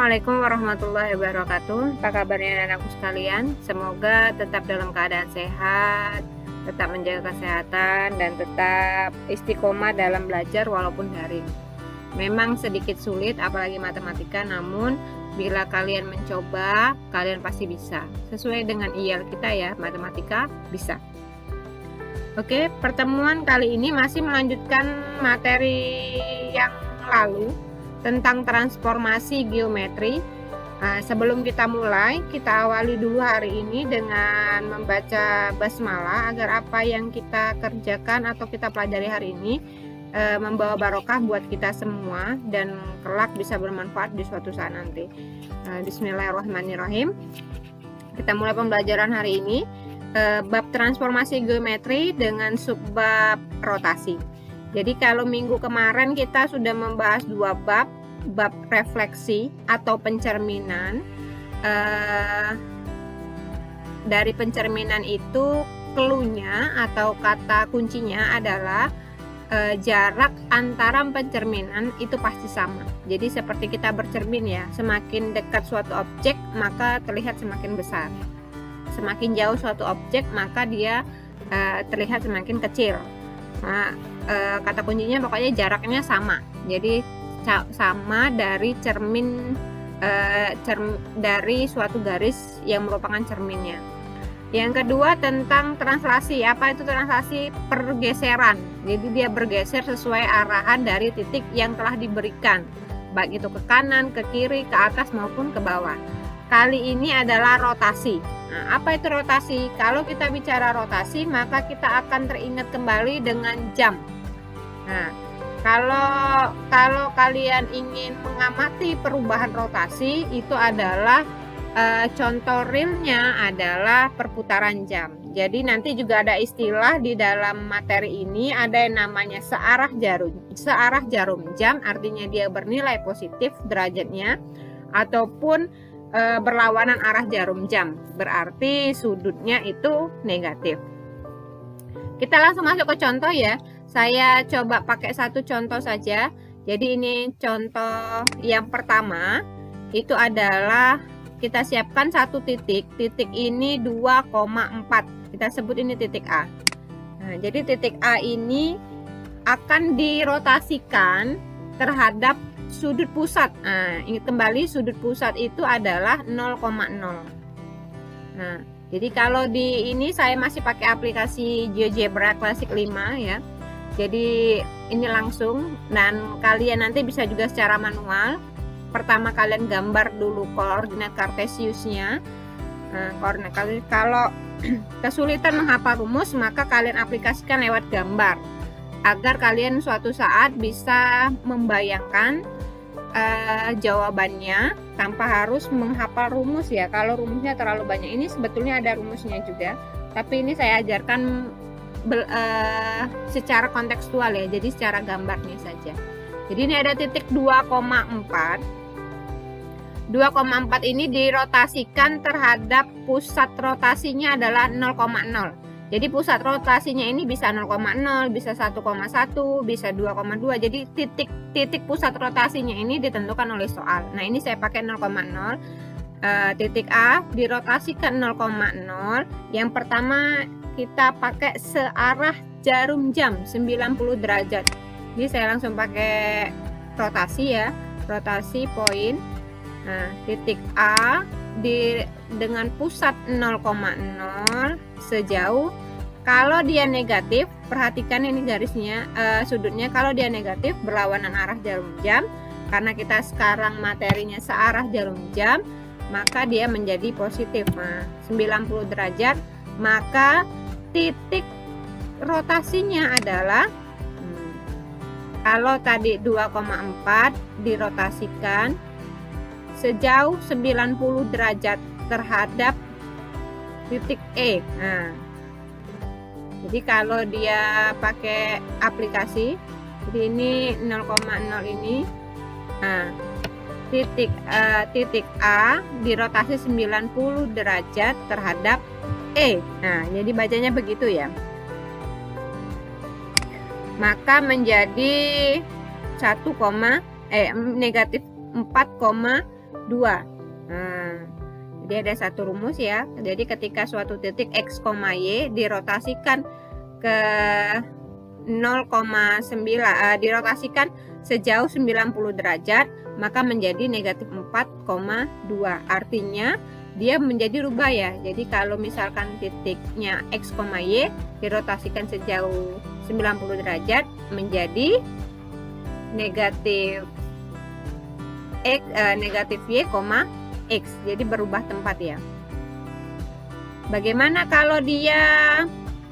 Assalamualaikum warahmatullahi wabarakatuh. Apa kabarnya anak-anakku sekalian? Semoga tetap dalam keadaan sehat, tetap menjaga kesehatan, dan tetap istiqomah dalam belajar walaupun daring. Memang sedikit sulit, apalagi matematika, namun bila kalian mencoba, kalian pasti bisa. Sesuai dengan IEL kita ya, matematika bisa. Oke, pertemuan kali ini masih melanjutkan materi yang lalu tentang transformasi geometri. Sebelum kita mulai, kita awali dulu hari ini dengan membaca basmalah agar apa yang kita kerjakan atau kita pelajari hari ini membawa barokah buat kita semua dan kelak bisa bermanfaat di suatu saat nanti. Bismillahirrahmanirrahim. Kita mulai pembelajaran hari ini bab transformasi geometri dengan subbab rotasi. Jadi kalau minggu kemarin kita sudah membahas dua bab refleksi atau pencerminan. Dari pencerminan itu cluenya atau kata kuncinya adalah jarak antara pencerminan itu pasti sama. Jadi seperti kita bercermin ya, semakin dekat suatu objek maka terlihat semakin besar. Semakin jauh suatu objek maka dia terlihat semakin kecil. Nah, kata kuncinya pokoknya jaraknya sama. Jadi sama dari cermin dari suatu garis yang merupakan cerminnya. Yang kedua tentang translasi. Apa itu translasi? Pergeseran. Jadi dia bergeser sesuai arahan dari titik yang telah diberikan, baik itu ke kanan, ke kiri, ke atas maupun ke bawah. Kali ini adalah rotasi. Nah, apa itu rotasi? Kalau kita bicara rotasi, maka kita akan teringat kembali dengan jam. Nah, kalau kalian ingin mengamati perubahan rotasi, itu adalah contoh realnya adalah perputaran jam. Jadi nanti juga ada istilah di dalam materi ini, ada yang namanya searah jarum jam, artinya dia bernilai positif derajatnya, ataupun berlawanan arah jarum jam, berarti sudutnya itu negatif. Kita langsung masuk ke contoh ya. Saya coba pakai satu contoh saja. Jadi ini contoh yang pertama, itu adalah kita siapkan satu titik. Titik ini 2,4. Kita sebut ini titik A. Nah, jadi titik A ini akan dirotasikan terhadap sudut pusat. Nah, ingat kembali sudut pusat itu adalah 0,0. Nah, jadi kalau di ini saya masih pakai aplikasi GeoGebra Classic 5 ya. Jadi ini langsung, dan kalian nanti bisa juga secara manual. Pertama kalian gambar dulu koordinat kartesiusnya. Nah, kalau kesulitan menghafal rumus, maka kalian aplikasikan lewat gambar agar kalian suatu saat bisa membayangkan jawabannya tanpa harus menghafal rumus ya. Kalau rumusnya terlalu banyak, ini sebetulnya ada rumusnya juga, tapi ini saya ajarkan secara kontekstual ya, jadi secara gambarnya saja. Jadi ini ada titik 2,4. 2,4 ini dirotasikan terhadap pusat rotasinya adalah 0,0. Jadi pusat rotasinya ini bisa 0,0, bisa 1,1, bisa 2,2. Jadi titik pusat rotasinya ini ditentukan oleh soal. Nah, ini saya pakai 0,0. Titik A dirotasikan 0,0. Yang pertama kita pakai searah jarum jam 90 derajat. Ini saya langsung pakai rotasi ya, rotasi poin. Nah, titik A dengan pusat 0,0 sejauh, kalau dia negatif, perhatikan ini garisnya, sudutnya, kalau dia negatif berlawanan arah jarum jam, karena kita sekarang materinya searah jarum jam, maka dia menjadi positif. Nah, 90 derajat, maka titik rotasinya adalah kalau tadi 2,4 dirotasikan sejauh 90 derajat terhadap titik E. Nah, jadi kalau dia pakai aplikasi, jadi ini 0,0 ini, nah, titik A dirotasi 90 derajat terhadap E. Nah, jadi bacanya begitu ya. Maka menjadi negatif 4,2 Nah, jadi ada satu rumus ya. Jadi ketika suatu titik X, Y dirotasikan ke 0,9 dirotasikan sejauh 90 derajat, maka menjadi negatif 4,2. Artinya dia menjadi rubah ya. Jadi kalau misalkan titiknya X, Y dirotasikan sejauh 90 derajat menjadi negatif X, negatif Y, X. Jadi berubah tempat ya. Bagaimana kalau dia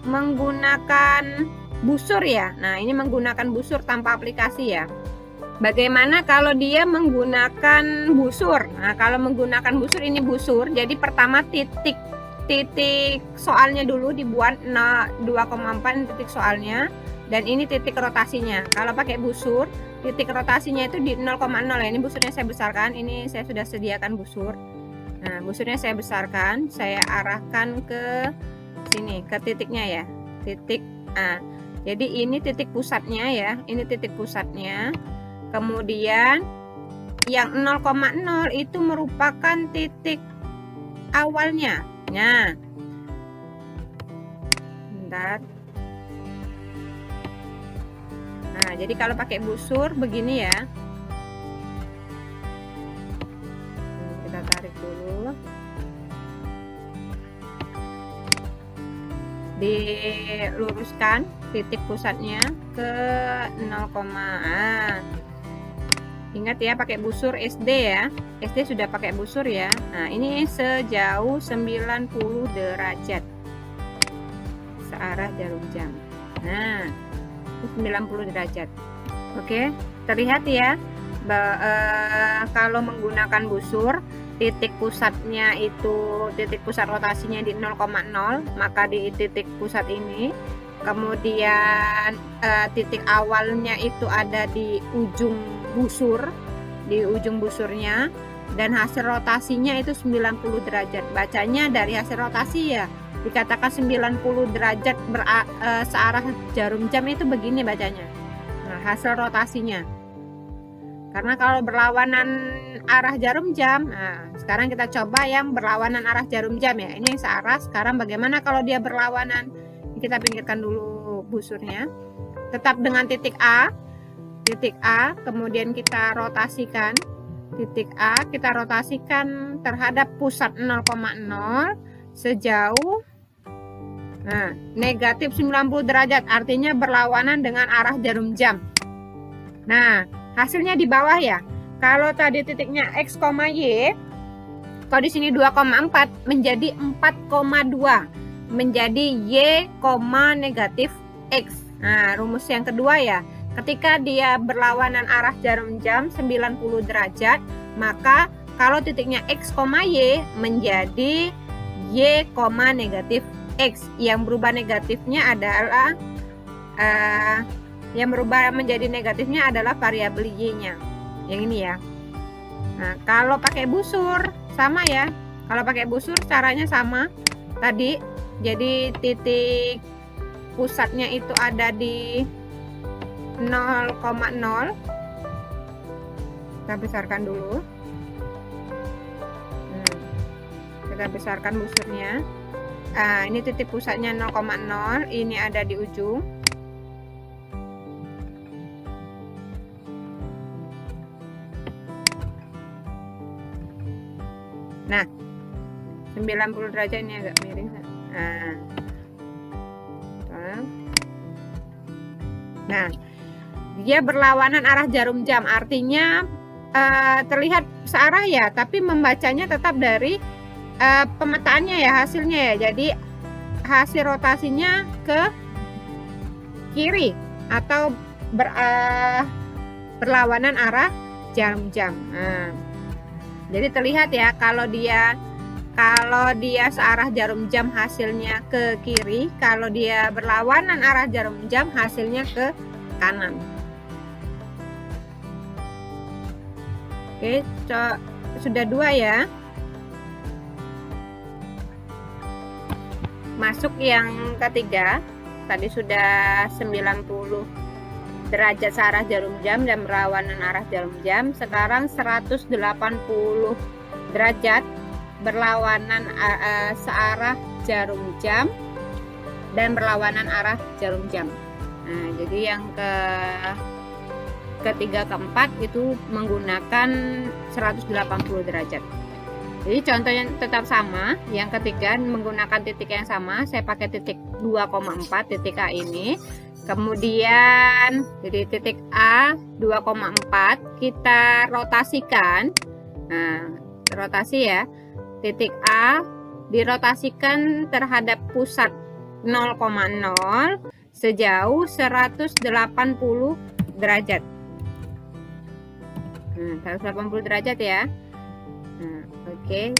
menggunakan busur ya? Nah, ini menggunakan busur tanpa aplikasi ya. Bagaimana kalau dia menggunakan busur? Nah, kalau menggunakan busur, ini busur. Jadi pertama titik soalnya dulu dibuat 2,4 titik soalnya, dan ini titik rotasinya. Kalau pakai busur, titik rotasinya itu di 0,0 ya. Ini busurnya saya besarkan. Ini saya sudah sediakan busur. Nah, busurnya saya besarkan, saya arahkan ke sini, ke titiknya ya. Titik A. Jadi ini titik pusatnya ya. Ini titik pusatnya. Kemudian yang 0,0 itu merupakan titik awalnya. Nah, bentar. Nah, jadi kalau pakai busur begini ya. Kita tarik dulu. Diluruskan titik pusatnya ke 0, ingat ya, pakai busur SD ya. SD sudah pakai busur ya. Nah, ini sejauh 90 derajat searah jarum jam. Nah, 90 derajat. Oke, terlihat ya. Kalau menggunakan busur, titik pusatnya itu, titik pusat rotasinya di 0,0, maka di titik pusat ini. Kemudian titik awalnya itu ada di ujung busur, di ujung busurnya, dan hasil rotasinya itu 90 derajat. Bacanya dari hasil rotasi ya, dikatakan 90 derajat searah jarum jam itu begini bacanya. Nah, hasil rotasinya. Karena kalau berlawanan arah jarum jam, nah sekarang kita coba yang berlawanan arah jarum jam ya. Ini yang searah. Sekarang bagaimana kalau dia berlawanan? Kita pinggirkan dulu busurnya. Tetap dengan titik A, kemudian kita rotasikan titik A, kita rotasikan terhadap pusat 0,0 sejauh negatif 90 derajat, artinya berlawanan dengan arah jarum jam. Nah, hasilnya di bawah ya. Kalau tadi titiknya X, Y, kalau di sini 2,4 menjadi 4,2, menjadi Y, negatif X. Nah, rumus yang kedua ya. Ketika dia berlawanan arah jarum jam 90 derajat, maka kalau titiknya X, Y menjadi Y, negatif X. Yang berubah negatifnya adalah yang berubah menjadi negatifnya adalah variabel Y-nya. Yang ini ya. Nah, kalau pakai busur sama ya. Kalau pakai busur caranya sama tadi. Jadi titik pusatnya itu ada di 0,0. Kita besarkan dulu. Kita besarkan busurnya. Ini titik pusatnya 0,0, ini ada di ujung. Nah, 90 derajat ini agak miring. Nah, dia berlawanan arah jarum jam, artinya terlihat searah ya, tapi membacanya tetap dari pemetaannya ya, hasilnya ya. Jadi hasil rotasinya ke kiri atau berlawanan arah jarum jam. Jadi terlihat ya, kalau dia searah jarum jam hasilnya ke kiri, kalau dia berlawanan arah jarum jam hasilnya ke kanan. Oke, sudah 2 ya. Masuk yang ketiga. Tadi sudah 90 derajat searah jarum jam dan berlawanan arah jarum jam. Sekarang 180 derajat berlawanan searah jarum jam dan berlawanan arah jarum jam. Nah, jadi yang ketiga, keempat itu menggunakan 180 derajat. Jadi contohnya tetap sama. Yang ketiga menggunakan titik yang sama. Saya pakai titik 2,4 titik A ini. Kemudian jadi titik A 2,4 kita rotasikan. Nah, rotasi ya. Titik A dirotasikan terhadap pusat 0,0 sejauh 180 derajat. 180 derajat ya. Oke.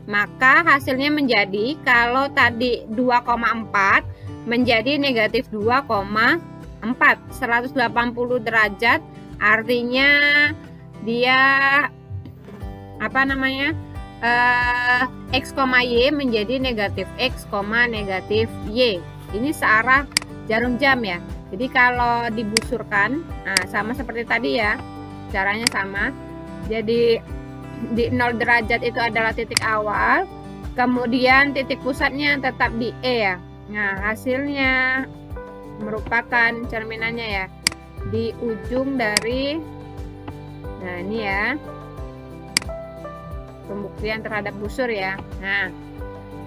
Maka hasilnya menjadi, kalau tadi 2,4 menjadi negatif 2,4. 180 derajat artinya dia X, Y menjadi negatif X, negatif Y. Ini searah jarum jam ya. Jadi kalau dibusurkan, sama seperti tadi ya, caranya sama. Jadi di 0 derajat itu adalah titik awal, kemudian titik pusatnya tetap di E ya. Nah, hasilnya merupakan cerminannya ya di ujung dari, nah ini ya, pembuktian terhadap busur ya. Nah,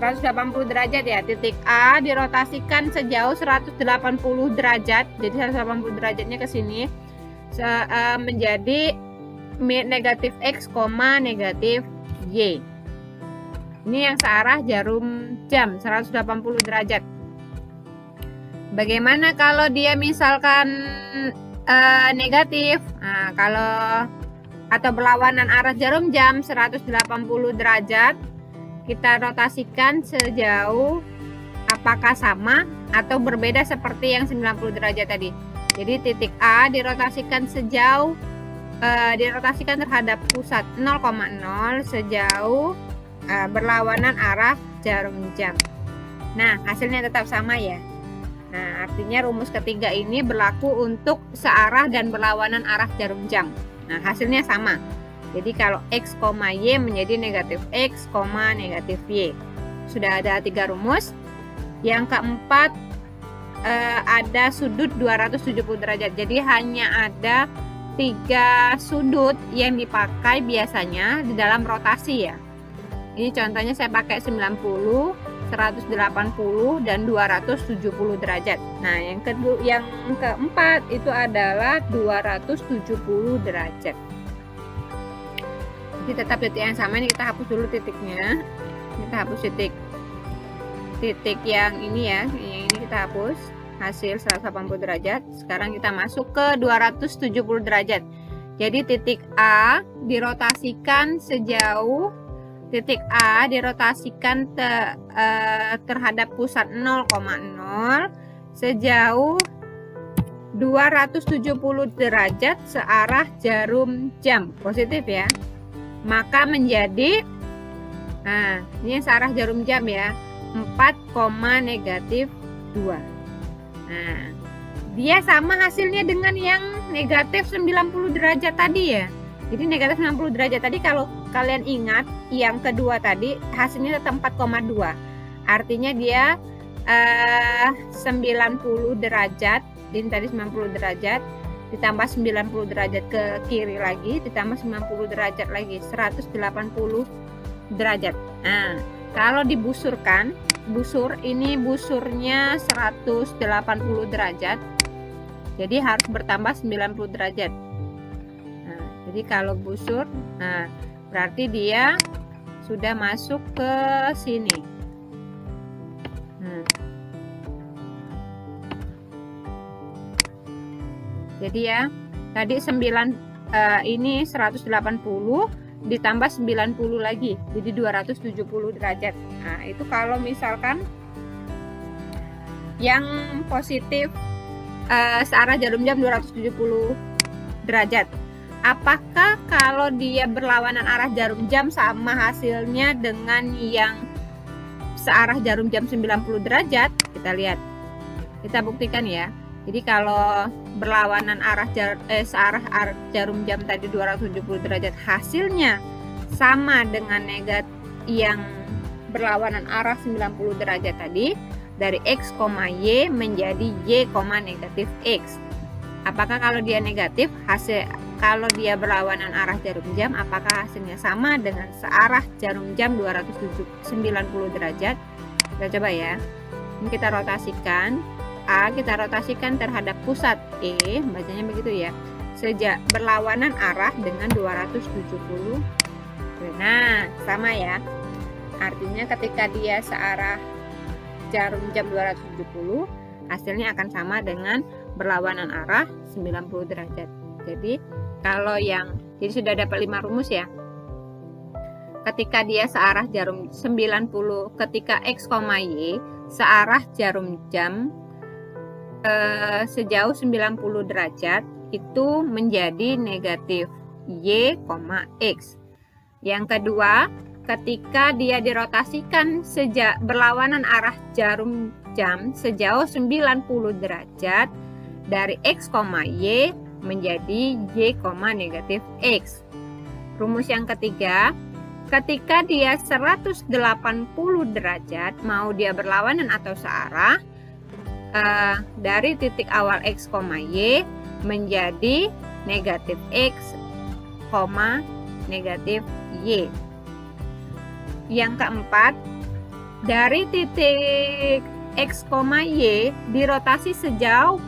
180 derajat ya, titik A dirotasikan sejauh 180 derajat, jadi 180 derajatnya ke sini menjadi negatif X, negatif Y. Ini yang searah jarum jam 180 derajat. Bagaimana kalau dia misalkan negatif? Nah, kalau atau berlawanan arah jarum jam 180 derajat, kita rotasikan sejauh, apakah sama atau berbeda seperti yang 90 derajat tadi. Jadi titik A dirotasikan sejauh dirotasikan terhadap pusat 0,0 sejauh berlawanan arah jarum jam. Nah, hasilnya tetap sama ya. Nah, artinya rumus ketiga ini berlaku untuk searah dan berlawanan arah jarum jam. Nah, hasilnya sama. Jadi kalau X, Y menjadi negatif X, negatif Y. Sudah ada 3 rumus. Yang keempat, ada sudut 270 derajat. Jadi hanya ada 3 sudut yang dipakai biasanya di dalam rotasi ya. Ini contohnya saya pakai 90, 180 dan 270 derajat. Nah, yang keempat itu adalah 270 derajat. Jadi tetap titik yang sama. Ini kita hapus dulu titiknya. Kita hapus titik yang ini ya. Yang ini kita hapus. Hasil 180 derajat. Sekarang kita masuk ke 270 derajat. Jadi titik A dirotasikan sejauh, titik A dirotasikan terhadap pusat 0,0 sejauh 270 derajat searah jarum jam positif ya. Maka menjadi, nah ini searah jarum jam ya, 4, negatif 2. Nah, dia sama hasilnya dengan yang negatif 90 derajat tadi ya. Jadi negatif 90 derajat tadi, kalau kalian ingat yang kedua tadi hasilnya tetap 4,2. Artinya dia 90 derajat. Ini tadi 90 derajat ditambah 90 derajat ke kiri lagi, ditambah 90 derajat lagi, 180 derajat. Nah, kalau dibusurkan, ini busurnya 180 derajat, jadi harus bertambah 90 derajat. Nah, jadi kalau busur, nah berarti dia sudah masuk ke sini. Jadi ya, tadi 9 ini 180 ditambah 90 lagi, jadi 270 derajat. Nah, itu kalau misalkan yang positif searah jarum jam 270 derajat. Apakah kalau dia berlawanan arah jarum jam sama hasilnya dengan yang searah jarum jam 90 derajat? Kita lihat. Kita buktikan ya. Jadi kalau berlawanan arah jarum jam tadi 270 derajat, hasilnya sama dengan yang berlawanan arah 90 derajat tadi, dari X, Y menjadi Y, negatif X. Apakah kalau dia negatif, kalau dia berlawanan arah jarum jam, apakah hasilnya sama dengan searah jarum jam 290 derajat? Kita coba ya. Ini kita rotasikan. A kita rotasikan terhadap pusat E, bacanya begitu ya. Berlawanan arah dengan 270. Nah, sama ya. Artinya ketika dia searah jarum jam 270, hasilnya akan sama dengan berlawanan arah 90 derajat. Jadi jadi sudah dapat 5 rumus ya. Ketika dia searah jarum 90, ketika X, Y searah jarum jam sejauh 90 derajat, itu menjadi negatif Y, X. Yang kedua, ketika dia dirotasikan berlawanan arah jarum jam sejauh 90 derajat, dari X, Y menjadi Y, negatif X. Rumus yang ketiga, ketika dia 180 derajat, mau dia berlawanan atau searah, dari titik awal X, Y menjadi negatif X, negatif Y. Yang keempat, dari titik X, Y dirotasi sejauh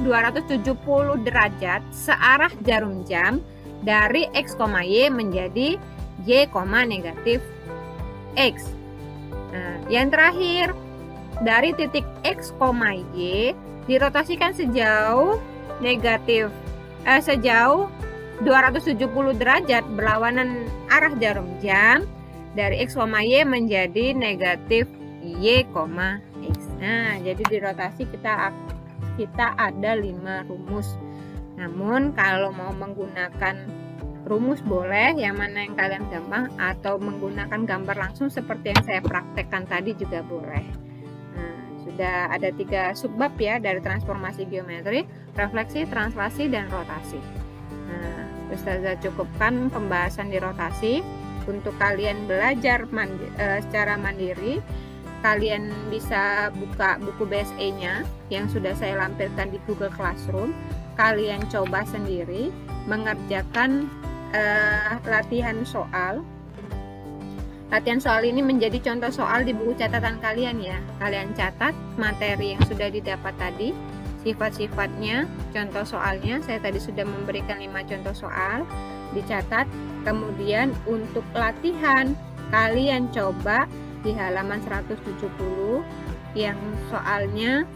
270 derajat searah jarum jam, dari X, Y menjadi Y, negatif X. Nah, yang terakhir, dari titik X, Y dirotasikan sejauh 270 derajat berlawanan arah jarum jam, dari X, Y menjadi negatif Y, X. Nah, jadi dirotasi kita ada 5 rumus. Namun kalau mau menggunakan rumus boleh, yang mana yang kalian gampang, atau menggunakan gambar langsung seperti yang saya praktekkan tadi juga boleh. Nah, sudah ada 3 subbab ya dari transformasi geometri: refleksi, translasi, dan rotasi. Nah, Ustazah cukupkan pembahasan di rotasi. Untuk kalian belajar secara mandiri, kalian bisa buka buku BSE-nya yang sudah saya lampirkan di Google Classroom. Kalian coba sendiri mengerjakan latihan soal. Latihan soal ini menjadi contoh soal di buku catatan kalian ya. Kalian catat materi yang sudah didapat tadi, sifat-sifatnya, contoh soalnya. Saya tadi sudah memberikan 5 contoh soal, dicatat. Kemudian untuk latihan, kalian coba di halaman 170 yang soalnya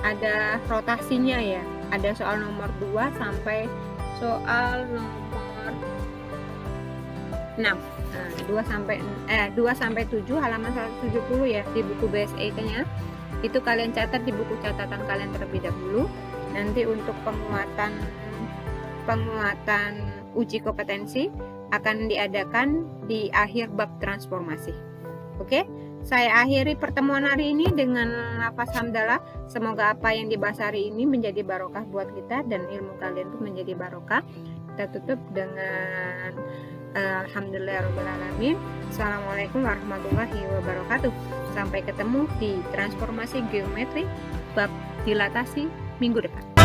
ada rotasinya ya. Ada soal nomor 2 sampai soal nomor 6. Nah, 2 sampai 7 halaman 170 ya di buku BSE-nya. Itu kalian catat di buku catatan kalian terlebih dahulu. Nanti untuk penguatan uji kompetensi akan diadakan di akhir bab transformasi. Oke, saya akhiri pertemuan hari ini dengan lafaz hamdalah. Semoga apa yang dibahas hari ini menjadi barokah buat kita dan ilmu kalian pun menjadi barokah. Kita tutup dengan alhamdulillahirobbilalamin. Assalamualaikum warahmatullahi wabarakatuh. Sampai ketemu di transformasi geometri bab dilatasi minggu depan.